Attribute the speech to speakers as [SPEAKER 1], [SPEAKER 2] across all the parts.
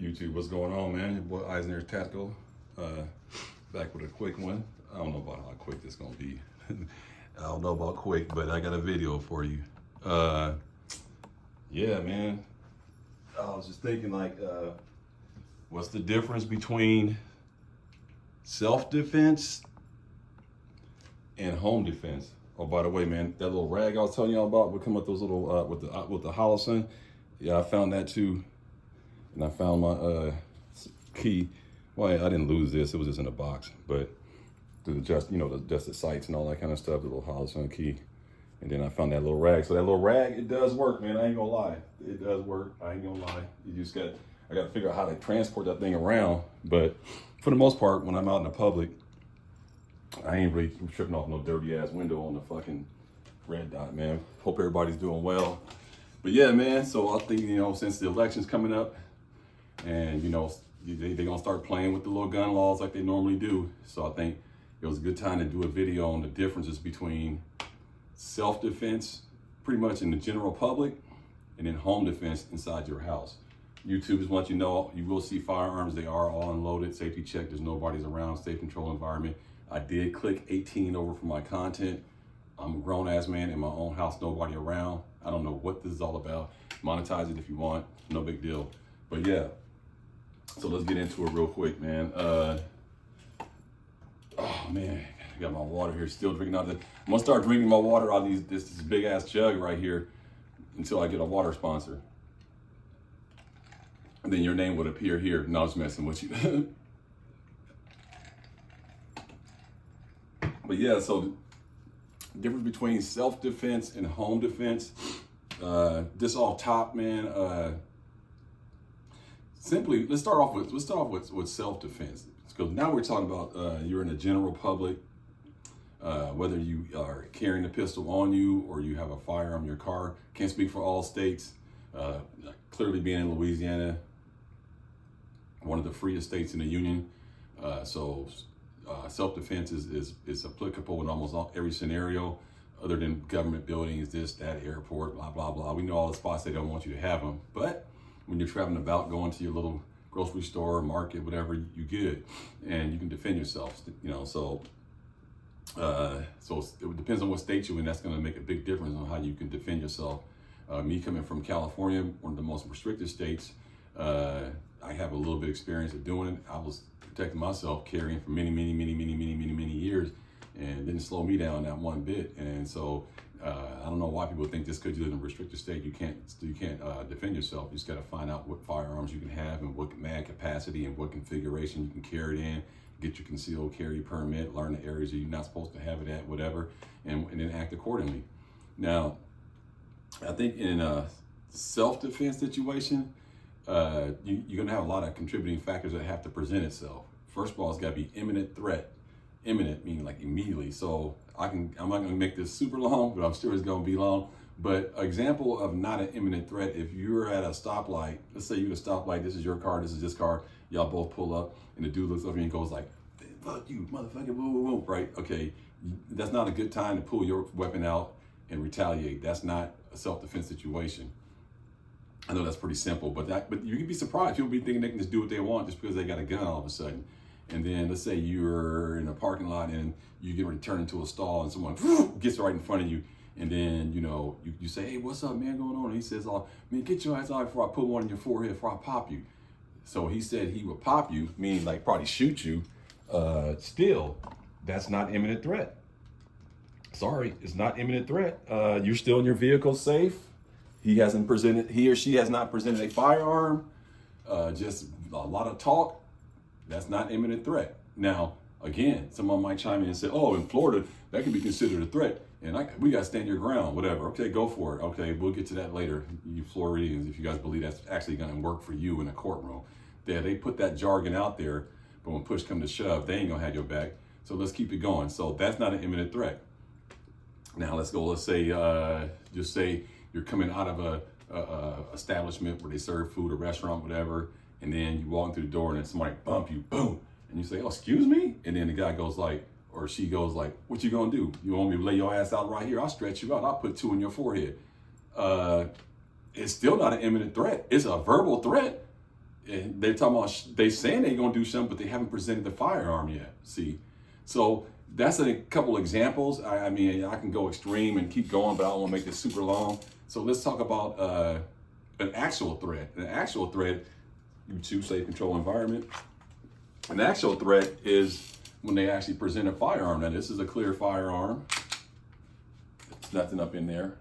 [SPEAKER 1] YouTube, what's going on, man? Your boy Eisner's Tactical, back with a quick one. I don't know about how quick this gonna be. I don't know about quick, but I got a video for you. Yeah, man. I was just thinking, like, what's the difference between self-defense and home defense? Oh, by the way, man, that little rag I was telling y'all about would come with those little with the Holosun. Yeah, I found that too. And I found my key. Well, I didn't lose this. It was just in a box. But to adjust, to adjust the sights and all that kind of stuff, the little Holosun key. And then I found that little rag. So that little rag, it does work, man. I ain't gonna lie. It does work. I ain't gonna lie. I got to figure out how to transport that thing around. But for the most part, when I'm out in the public, I ain't really tripping off no dirty ass window on the fucking red dot, man. Hope everybody's doing well. But yeah, man. So I think, since the election's coming up, and they're gonna start playing with the little gun laws like they normally do. So I think it was a good time to do a video on the differences between self-defense, pretty much in the general public, and then home defense inside your house. YouTubers want you to know, you will see firearms. They are all unloaded, safety check. There's nobody's around, safe control environment. I did click 18 over for my content. I'm a grown ass man in my own house, nobody around. I don't know what this is all about. Monetize it if you want, no big deal. But yeah. So let's get into it real quick, man. Oh man, I got my water here, still drinking out of it. I'm gonna start drinking my water out of this big ass jug right here until I get a water sponsor. And then your name would appear here. No, I was messing with you. But yeah, so the difference between self-defense and home defense. This off top, man. Simply, let's start off with self-defense, because now we're talking about you're in the general public, whether you are carrying a pistol on you or you have a firearm in your car. Can't speak for all states. Clearly, being in Louisiana, one of the freest states in the union, so self-defense is applicable in almost every scenario, other than government buildings, this, that, airport, blah blah blah. We know all the spots they don't want you to have them, but when you're traveling about, going to your little grocery store, market, whatever, you good, and you can defend yourself. So it depends on what state you're in. That's going to make a big difference on how you can defend yourself. Me coming from California, one of the most restricted states, I have a little bit of experience of doing it. I was protecting myself, carrying for many years, and didn't slow me down that one bit. And so I don't know why people think just because you live in a restricted state you can't defend yourself. You just got to find out what firearms you can have and what mag capacity and what configuration you can carry it in. Get your concealed carry permit, learn the areas that you're not supposed to have it at, whatever, and then act accordingly. Now, I think in a self-defense situation, you're gonna have a lot of contributing factors that have to present itself. First of all, it's got to be imminent threat. Imminent meaning like immediately. So I'm not gonna make this super long, but I'm sure it's gonna be long. But example of not an imminent threat, if you're at a stoplight, let's say you're at a stoplight, this is your car, this is this car, y'all both pull up, and the dude looks over and goes like, fuck you, motherfucker, woo, woo, woo, right? Okay, that's not a good time to pull your weapon out and retaliate. That's not a self-defense situation. I know that's pretty simple, but you can be surprised. People be thinking they can just do what they want just because they got a gun all of a sudden. And then let's say you're in a parking lot and you get ready to turn into a stall and someone gets right in front of you. And then, you say, hey, what's up, man, going on? And he says, oh, man, get your ass out before I put one in your forehead, before I pop you. So he said he would pop you, meaning like probably shoot you. Still, that's not imminent threat. Sorry, it's not imminent threat. You're still in your vehicle safe. He or she has not presented a firearm, just a lot of talk. That's not imminent threat. Now, again, someone might chime in and say, oh, in Florida, that can be considered a threat. And we got to stand your ground, whatever. Okay, go for it. Okay, we'll get to that later, you Floridians, if you guys believe that's actually going to work for you in a courtroom. They put that jargon out there, but when push comes to shove, they ain't going to have your back. So let's keep it going. So that's not an imminent threat. Now, let's go. Let's say, just say you're coming out of a establishment where they serve food, a restaurant, whatever, and then you walk through the door and then somebody bump you, boom, and you say, oh, excuse me? And then the guy goes like, or she goes like, what you gonna do? You want me to lay your ass out right here? I'll stretch you out. I'll put 2 in your forehead. It's still not an imminent threat. It's a verbal threat. And they're talking about, they saying they're gonna do something, but they haven't presented the firearm yet. See, so that's a couple examples. I mean, I can go extreme and keep going, but I don't want to make this super long. So let's talk about an actual threat. An actual threat, you choose safe control environment. An actual threat is when they actually present a firearm. Now this is a clear firearm. There's nothing up in there.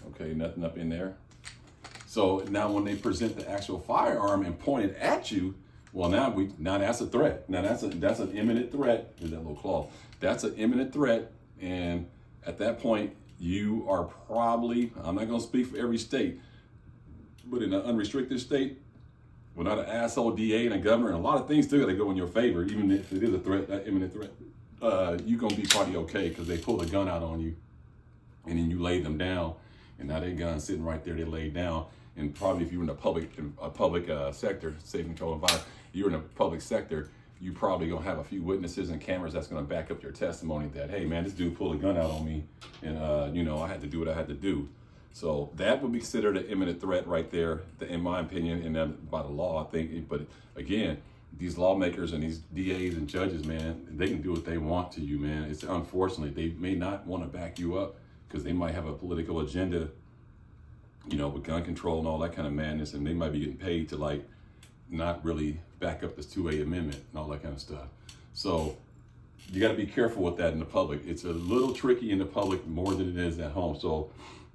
[SPEAKER 1] Okay, nothing up in there. So now when they present the actual firearm and point it at you, well, now that's a threat. Now that's an imminent threat. Here's that little claw. That's an imminent threat. And at that point, you are probably, I'm not going to speak for every state, but in an unrestricted state, without an asshole DA and a governor, and a lot of things still got to go in your favor, even if it is a threat, that imminent threat, you're going to be probably okay because they pull a gun out on you and then you lay them down. And now their gun's sitting right there, they laid down. And probably if you're in a public sector, safe control environment, you're in a public sector, you probably gonna have a few witnesses and cameras that's gonna back up your testimony that, hey man, this dude pulled a gun out on me and I had to do what I had to do. So that would be considered an imminent threat right there, in my opinion, and by the law, I think. But again, these lawmakers and these DAs and judges, man, they can do what they want to you, man. It's unfortunately, they may not want to back you up because they might have a political agenda, with gun control and all that kind of madness, and they might be getting paid to like not really back up this 2A amendment and all that kind of stuff. So you got to be careful with that in the public. It's a little tricky in the public more than it is at home. So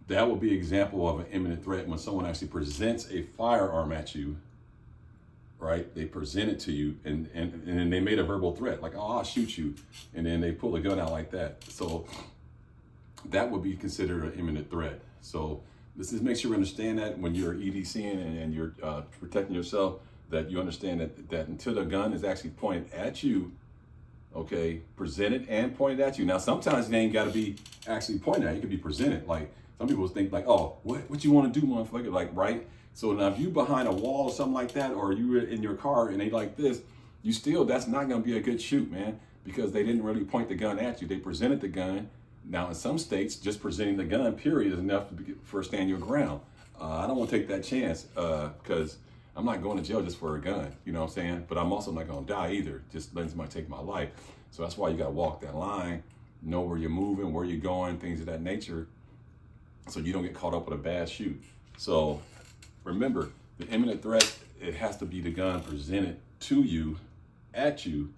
[SPEAKER 1] that would be an example of an imminent threat when someone actually presents a firearm at you, right? They present it to you and then they made a verbal threat, like, oh, I'll shoot you. And then they pull a gun out like that. So that would be considered an imminent threat. So this is make sure you understand that when you're EDCing and you're protecting yourself, that you understand that until the gun is actually pointed at you, okay, presented and pointed at you. Now, sometimes it ain't got to be actually pointed at you. It could be presented. Like, some people think like, oh, what you want to do, motherfucker? Like, right? So now if you behind a wall or something like that, or you were in your car and they like this, that's not going to be a good shoot, man, because they didn't really point the gun at you. They presented the gun. Now, in some states, just presenting the gun, period, is enough for stand your ground. I don't want to take that chance because I'm not going to jail just for a gun, you know what I'm saying? But I'm also not going to die either, just letting somebody take my life. So that's why you got to walk that line, know where you're moving, where you're going, things of that nature, so you don't get caught up with a bad shoot. So remember, the imminent threat, it has to be the gun presented to you, at you.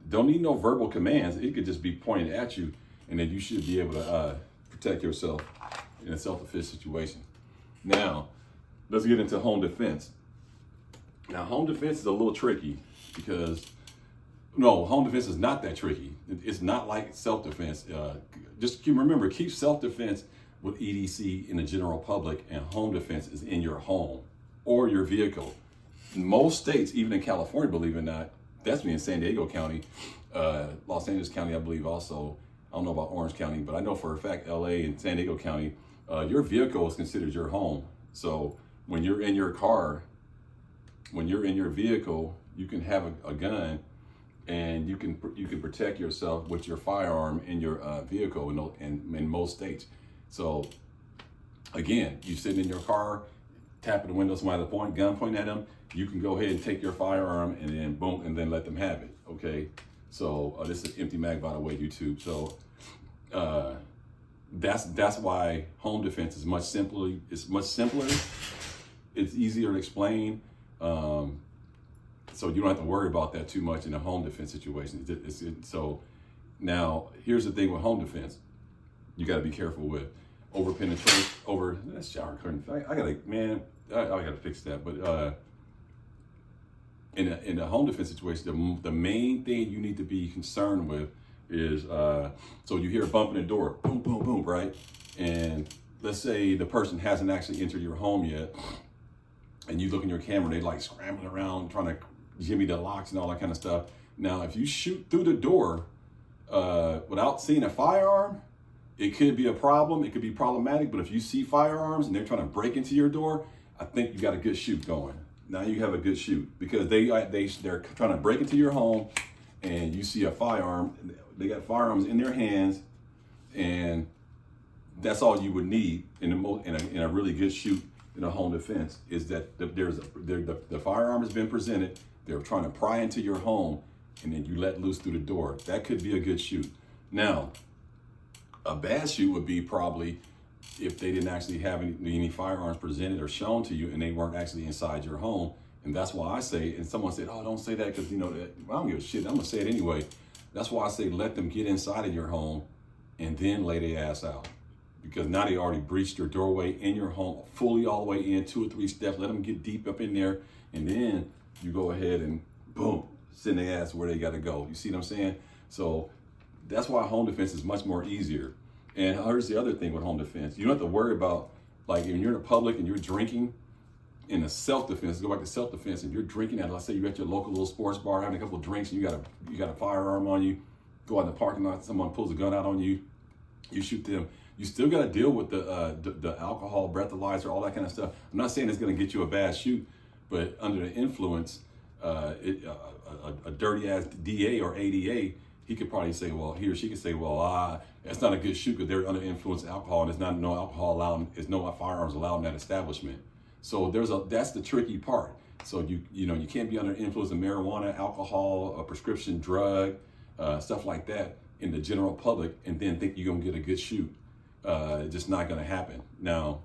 [SPEAKER 1] Don't need no verbal commands. It could just be pointed at you. And then you should be able to protect yourself in a self-defense situation. Now, let's get into home defense. Now, home defense is a little tricky because, no, home defense is not that tricky. It's not like self-defense. Just remember, keep self-defense with EDC in the general public, and home defense is in your home or your vehicle. In most states, even in California, believe it or not, that's me in San Diego County, Los Angeles County, I believe also. I don't know about Orange County, but I know for a fact LA and San Diego County, your vehicle is considered your home. So when you're in your car, when you're in your vehicle, you can have a gun and you can protect yourself with your firearm in your vehicle in most states. So again, you sitting in your car, tapping the window, somebody gun pointing at them, you can go ahead and take your firearm and then boom, and then let them have it, okay? So this is empty mag, by the way, YouTube. So that's why home defense is much simpler. It's much simpler. It's easier to explain. So you don't have to worry about that too much in a home defense situation. So now here's the thing with home defense. You got to be careful with over penetration. That's shower curtain. I gotta fix that. But in a home defense situation, the main thing you need to be concerned with is, so you hear a bump in the door, boom, boom, boom, right? And let's say the person hasn't actually entered your home yet, and you look in your camera, they like scrambling around trying to jimmy the locks and all that kind of stuff. Now, if you shoot through the door without seeing a firearm, it could be a problem. It could be problematic. But if you see firearms and they're trying to break into your door, I think you got a good shoot going. Now you have a good shoot because they're trying to break into your home, and you see a firearm. They got firearms in their hands, and that's all you would need in a really good shoot in a home defense is that the firearm has been presented, they're trying to pry into your home, and then you let loose through the door. That could be a good shoot. Now, a bad shoot would be probably if they didn't actually have any firearms presented or shown to you, and they weren't actually inside your home. And that's why I say, and someone said, oh, don't say that because, well, I don't give a shit. I'm going to say it anyway. That's why I say let them get inside of your home and then lay their ass out. Because now they already breached your doorway in your home, fully all the way in, 2 or 3 steps. Let them get deep up in there. And then you go ahead and boom, send their ass where they got to go. You see what I'm saying? So that's why home defense is much more easier. And here's the other thing with home defense. You don't have to worry about, like, when you're in the public and you're drinking, in a self-defense, go back to self-defense, and you're drinking at, let's say you're at your local little sports bar having a couple of drinks, and you got a firearm on you, go out in the parking lot, someone pulls a gun out on you, you shoot them. You still got to deal with the alcohol, breathalyzer, all that kind of stuff. I'm not saying it's going to get you a bad shoot, but under the influence, a dirty ass DA or ADA, he could probably say, well, he or she could say, well, that's not a good shoot because they're under influence of alcohol, and there's not no alcohol allowed, there's no firearms allowed in that establishment. So that's the tricky part. So you can't be under influence of marijuana, alcohol, a prescription drug, stuff like that in the general public, and then think you're gonna get a good shoot. It's just not gonna happen. Now,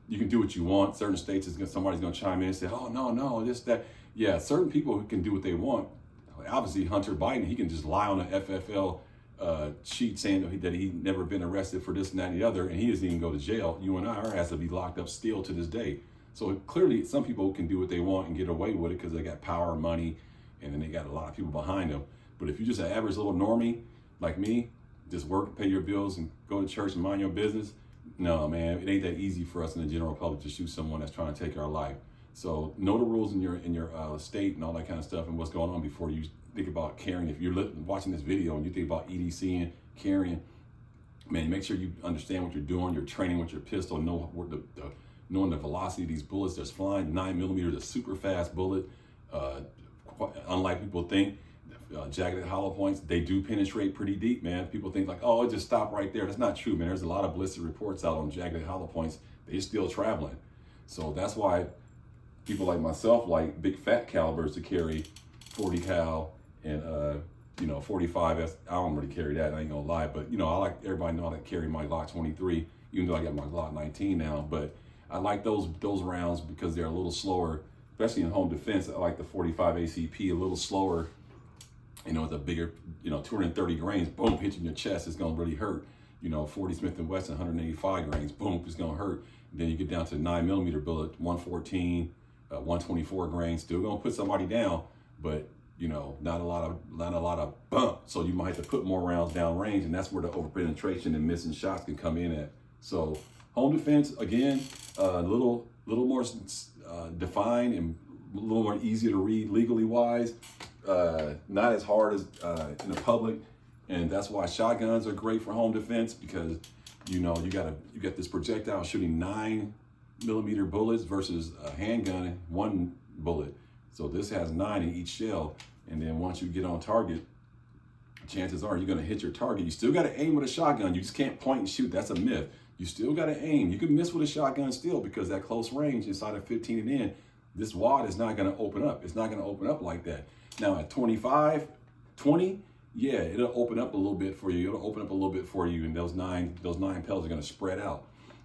[SPEAKER 1] you can do what you want. Certain states somebody's gonna chime in and say, oh no, this, that. Yeah, certain people who can do what they want. Obviously, Hunter Biden, he can just lie on an FFL sheet saying that he'd never been arrested for this and that and the other, and he doesn't even go to jail. You and I has to be locked up still to this day. So clearly, some people can do what they want and get away with it because they got power, money, and then they got a lot of people behind them. But if you're just an average little normie like me, just work, pay your bills, and go to church and mind your business, no, man, it ain't that easy for us in the general public to shoot someone that's trying to take our life. So know the rules in your state and all that kind of stuff and what's going on before you think about carrying. If you're watching this video and you think about EDC and carrying, man, make sure you understand what you're doing. You're training with your pistol, knowing the velocity of these bullets that's flying. 9mm is a super fast bullet. Unlike people think, jagged hollow points, they do penetrate pretty deep, man. People think like, oh, it just stopped right there. That's not true, man. There's a lot of ballistic reports out on jagged hollow points. They're still traveling. So that's why people like myself like big fat calibers to carry 40 cal and 45. I don't really carry that, I ain't gonna lie, but I like everybody know how to carry my Glock 23, even though I got my Glock 19 now. But I like those rounds because they're a little slower, especially in home defense. I like the 45 ACP a little slower. With a bigger, 230 grains, boom, hit you in your chest, it's gonna really hurt. 40 Smith & Wesson, 185 grains, boom, it's gonna hurt. And then you get down to 9mm bullet, 114, 124 grains, still gonna put somebody down, but not a lot of bump. So you might have to put more rounds down range, and that's where the overpenetration and missing shots can come in at. So home defense, again, a little more defined and a little more easier to read legally wise. Not as hard as in the public, and that's why shotguns are great for home defense because you got this projectile shooting 9mm bullets versus a handgun 1 bullet. So this has 9 in each shell, and then once you get on target, chances are you're gonna hit your target. You still gotta aim with a shotgun. You just can't point and shoot. That's a myth. You still gotta aim. You can miss with a shotgun still because that close range inside of 15 and in, this wad is not gonna open up. It's not gonna open up like that. Now at 25, 20, yeah, it'll open up a little bit for you. It'll open up a little bit for you, and those nine pells are gonna spread out.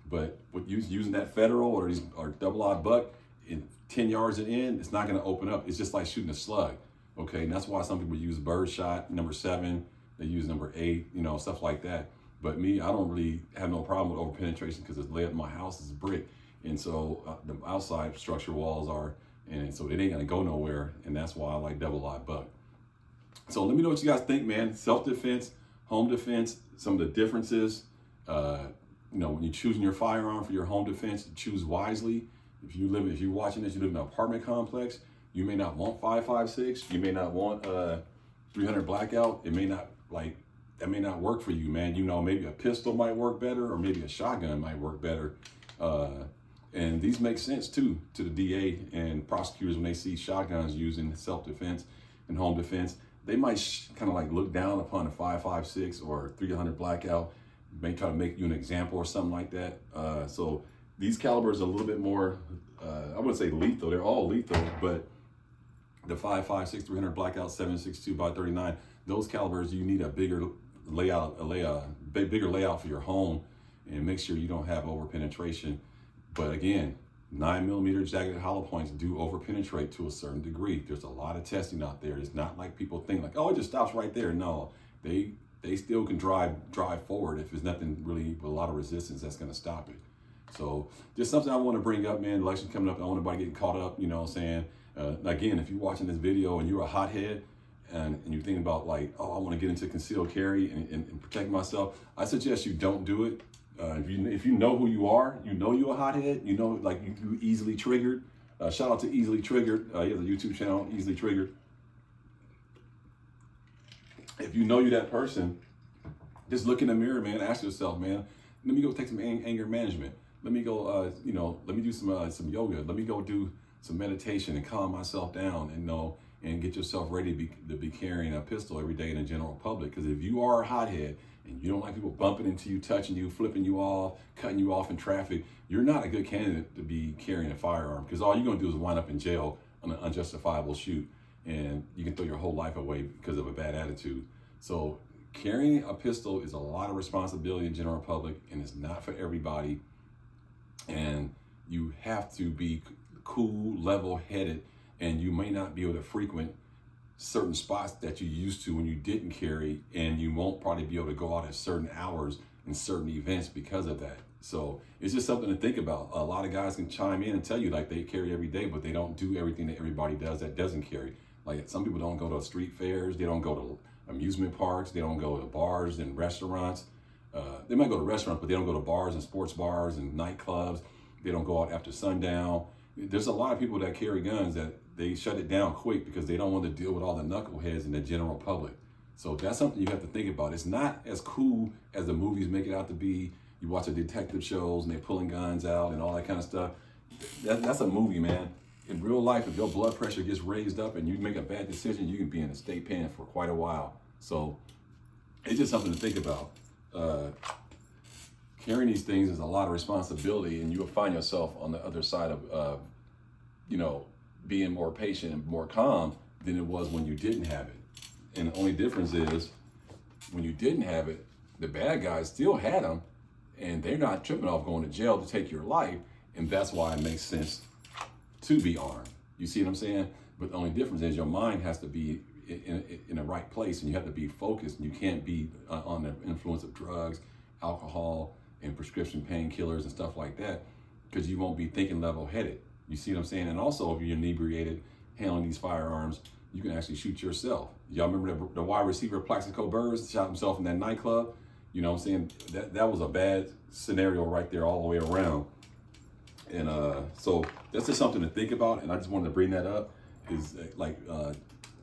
[SPEAKER 1] But with using that federal or double-aught buck in 10 yards and in, it's not gonna open up. It's just like shooting a slug, okay? And that's why some people use birdshot, number 7, they use number 8, stuff like that. But me, I don't really have no problem with over-penetration because it's laid up, my house is brick. And so the outside structure walls are, and so it ain't gonna go nowhere. And that's why I like double-aught buck. So let me know what you guys think, man. Self-defense, home defense, some of the differences. When you're choosing your firearm for your home defense, choose wisely. If you're watching this, you live in an apartment complex, you may not want 5.56. You may not want 300 blackout. It may not that may not work for you, man. Maybe a pistol might work better, or maybe a shotgun might work better. And these make sense too to the DA and prosecutors when they see shotguns used in self-defense and home defense. They might kind of look down upon a 5.56 or 300 blackout, may try to make you an example or something like that. So These calibers are a little bit more, I wouldn't say lethal. They're all lethal, but the 5.56 300 blackout 7.62 by 39, those calibers, you need a bigger layout, bigger layout for your home, and make sure you don't have over penetration. But again, 9mm jagged hollow points do over penetrate to a certain degree. There's a lot of testing out there. It's not like people think like, oh, it just stops right there. No, they still can drive forward if there's nothing really with a lot of resistance that's going to stop it. So just something I want to bring up, man. The election's coming up. I don't want nobody getting caught up, you know what I'm saying? Again, if you're watching this video and you're a hothead and you're thinking about like, oh, I want to get into concealed carry and protect myself, I suggest you don't do it. If you know who you are, you know you're a hothead, you know, like you easily triggered. Shout out to Easily Triggered. He has a YouTube channel, Easily Triggered. If you know you're that person, just look in the mirror, man. Ask yourself, man, let me go take some anger management. Let me go, let me do some yoga. Let me go do some meditation and calm myself down and get yourself ready to be carrying a pistol every day in the general public. Because if you are a hothead and you don't like people bumping into you, touching you, flipping you off, cutting you off in traffic, you're not a good candidate to be carrying a firearm, because all you're going to do is wind up in jail on an unjustifiable shoot, and you can throw your whole life away because of a bad attitude. So carrying a pistol is a lot of responsibility in general public, and it's not for everybody. And you have to be cool, level-headed, and you may not be able to frequent certain spots that you used to when you didn't carry, and you won't probably be able to go out at certain hours in certain events because of that. So it's just something to think about. A lot of guys can chime in and tell you like they carry every day, but they don't do everything that everybody does that doesn't carry. Like some people don't go to street fairs, they don't go to amusement parks, they don't go to bars and restaurants. They might go to restaurants, but they don't go to bars and sports bars and nightclubs. They don't go out after sundown. There's a lot of people that carry guns that they shut it down quick because they don't want to deal with all the knuckleheads in the general public. So that's something you have to think about. It's not as cool as the movies make it out to be. You watch the detective shows and they're pulling guns out and all that kind of stuff. That's a movie, man. In real life, if your blood pressure gets raised up and you make a bad decision, you can be in a state pen for quite a while. So it's just something to think about. Carrying these things is a lot of responsibility, and you will find yourself on the other side of, being more patient and more calm than it was when you didn't have it. And the only difference is when you didn't have it, the bad guys still had them, and they're not tripping off going to jail to take your life. And that's why it makes sense to be armed. You see what I'm saying? But the only difference is your mind has to be in the right place, and you have to be focused. And you can't be on the influence of drugs, alcohol, and prescription painkillers and stuff like that, because you won't be thinking level-headed. You see what I'm saying? And also, if you're inebriated handling these firearms, you can actually shoot yourself. Y'all remember the wide receiver Plaxico Burress shot himself in that nightclub? You know what I'm saying? That was a bad scenario right there all the way around. And so that's just something to think about. And I just wanted to bring that up. Is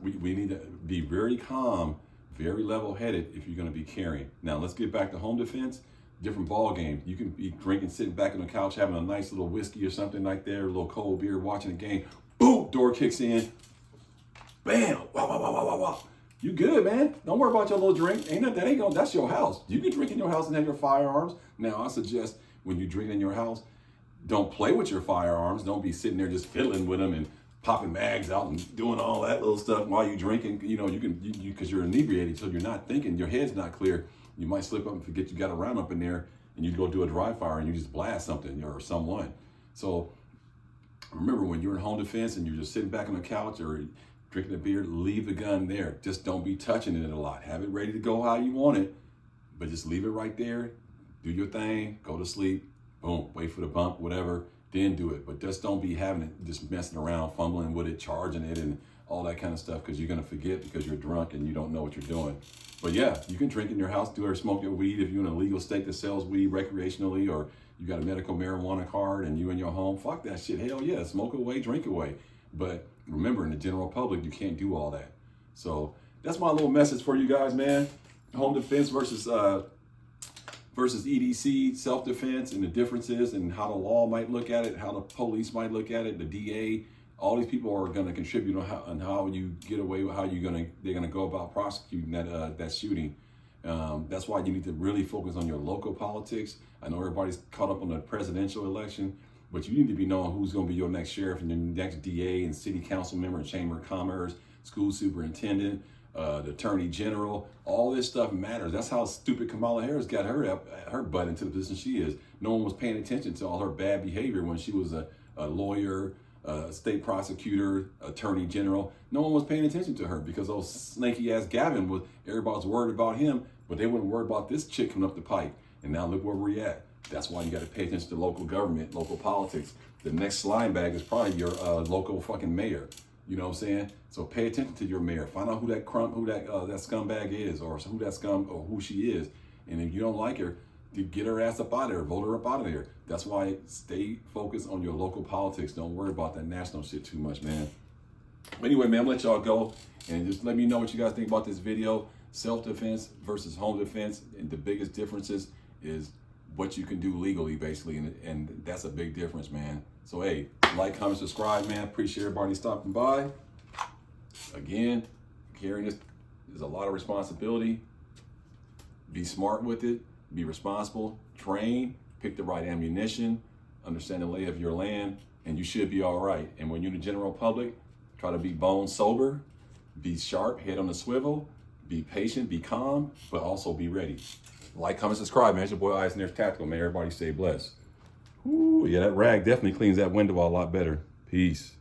[SPEAKER 1] we need to be very calm, very level-headed if you're going to be carrying. Now let's get back to home defense. Different ball game. You can be drinking, sitting back on the couch, having a nice little whiskey or something like that, or a little cold beer, watching the game. Boom! Door kicks in. Bam! Wow! Wow! Wow! Wow! Wow! Wow! You good, man? Don't worry about your little drink. That's your house. You can drink in your house and have your firearms. Now I suggest when you drink in your house, don't play with your firearms. Don't be sitting there just fiddling with them and popping mags out and doing all that little stuff while you're drinking. You know, because you're inebriated, so you're not thinking. Your head's not clear. You might slip up and forget you got a round up in there, and you go do a dry fire and you just blast something or someone. So remember, when you're in home defense and you're just sitting back on the couch or drinking a beer, leave the gun there. Just don't be touching it a lot. Have it ready to go how you want it, but just leave it right there. Do your thing, go to sleep, boom, wait for the bump, whatever, then do it. But just don't be having it, just messing around, fumbling with it, charging it, and all that kind of stuff, because you're going to forget because you're drunk and you don't know what you're doing. But yeah, you can drink in your house, do or smoke your weed if you're in a legal state that sells weed recreationally, or you got a medical marijuana card and you in your home. Fuck that shit. Hell yeah, smoke away, drink away. But remember, in the general public, you can't do all that. So that's my little message for you guys, man. Home defense versus EDC, self-defense, and the differences, and how the law might look at it, how the police might look at it, the DA. All these people are going to contribute on how you get away with they're going to go about prosecuting that shooting. That's why you need to really focus on your local politics. I know everybody's caught up on the presidential election, but you need to be knowing who's going to be your next sheriff and your next DA and city council member and chamber of commerce, school superintendent, the attorney general. All this stuff matters. That's how stupid Kamala Harris got her butt into the position she is. No one was paying attention to all her bad behavior when she was a lawyer, state prosecutor, attorney general. No one was paying attention to her because those snaky ass Gavin was, everybody was worried about him, but they weren't worried about this chick coming up the pipe. And now look where we're at. That's why you got to pay attention to local government, local politics. The next slime bag is probably your local fucking mayor. You know what I'm saying? So pay attention to your mayor. Find out who that scumbag is, or who that scum, or who she is. And if you don't like her, get her ass up out of there, vote her up out of there. That's why stay focused on your local politics. Don't worry about that national shit too much, man. Anyway, man, I'm gonna let y'all go and just let me know what you guys think about this video. Self-defense versus home defense, and the biggest differences is what you can do legally, basically, and that's a big difference, man. So hey, like, comment, subscribe, man. Appreciate everybody stopping by. Again, carrying this is a lot of responsibility. Be smart with it. Be responsible. Train. Pick the right ammunition. Understand the lay of your land, and you should be all right. And when you're in the general public, try to be bone sober. Be sharp. Head on the swivel. Be patient. Be calm, but also be ready. Like, comment, subscribe, man. It's your boy Eisner's Tactical, man. Everybody stay blessed. Ooh, yeah, that rag definitely cleans that window a lot better. Peace.